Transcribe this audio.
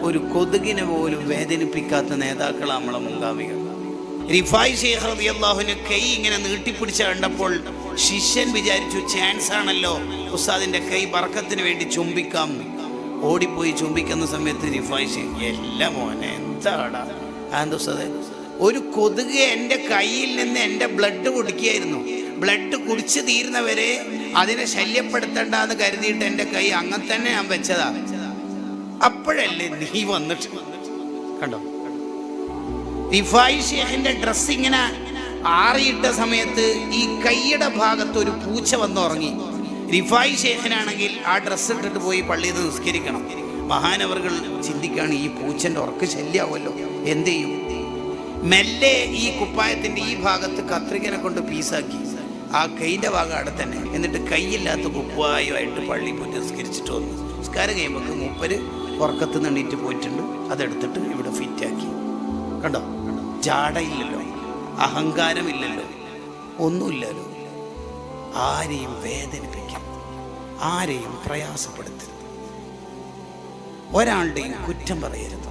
ഒരു കൊതുകിനെ പോലും വേദനിപ്പിക്കാത്ത നേതാക്കളാണ് നമ്മളെ മുൻഗാമികൾ. റിഫായി ശൈഖ് റളിയല്ലാഹുവിന് കൈ ഇങ്ങനെ നീട്ടിപ്പിടിച്ച കണ്ടപ്പോൾ ശിഷ്യൻ വിചാരിച്ചു ചാൻസ് ആണല്ലോ, ഉസ്താദിന്റെ കൈ ബർക്കത്തിന് വേണ്ടി ചുംബിക്കാം. ഓടിപ്പോയി ചുംബിക്കുന്ന സമയത്ത് റിഫായി ശൈഖ്, എല്ലാം മോനെ എന്താടാ ഉസ്താദേ, ഒരു കൊതുക് എൻ്റെ കയ്യിൽ നിന്ന് എൻ്റെ ബ്ലഡ് കുടിക്കുകയായിരുന്നു. ബ്ലഡ് കുടിച്ച് തീരുന്നവരെ അതിനെ ശല്യപ്പെടുത്തണ്ടെന്ന് കരുതിയിട്ട് എൻ്റെ കൈ അങ്ങനെ തന്നെ ഞാൻ വെച്ചതാ. അപ്പോഴല്ലേ നീ വന്നിട്ട് കണ്ടോ. റിഫായി ശൈഖിന്റെ ഡ്രസ് ഇങ്ങനെ ആറിയിട്ട സമയത്ത് ഈ കൈയുടെ ഭാഗത്ത് ഒരു പൂച്ച വന്നുറങ്ങി. റിഫായി ശൈഖിനാണെങ്കിൽ ആ ഡ്രസ്സ് ഇട്ടിട്ട് പോയി പള്ളിയിൽ നിന്ന് നിസ്കരിക്കണം. മഹാനവറുകൾ ചിന്തിക്കുകയാണ്, ഈ പൂച്ചൻ്റെ ഉറക്ക് ശല്യമാവുമല്ലോ, എന്ത് ചെയ്യും? മെല്ലെ ഈ കുപ്പായത്തിൻ്റെ ഈ ഭാഗത്ത് കത്രികനെ കൊണ്ട് പീസാക്കി ആ കൈൻ്റെ ഭാഗം അവിടെ തന്നെ. എന്നിട്ട് കൈയില്ലാത്ത കുപ്പായമായിട്ട് പള്ളി പോയി നിസ്കരിച്ചിട്ട് വന്നു. നിസ്കാരം കഴിയുമ്പോൾ മൂപ്പര് ഉറക്കത്ത് നിന്നിട്ട് പോയിട്ടുണ്ട്. അതെടുത്തിട്ട് ഇവിടെ ഫിറ്റാക്കി. കണ്ടോ, ജാടയില്ലല്ലോ, അഹങ്കാരമില്ലല്ലോ, ഒന്നുമില്ലല്ലോ. ആരെയും വേദനിപ്പിക്കാം, ആരെയും പ്രയാസപ്പെടുത്തരുത്, ഒരാളുടെയും കുറ്റം പറയരുത്.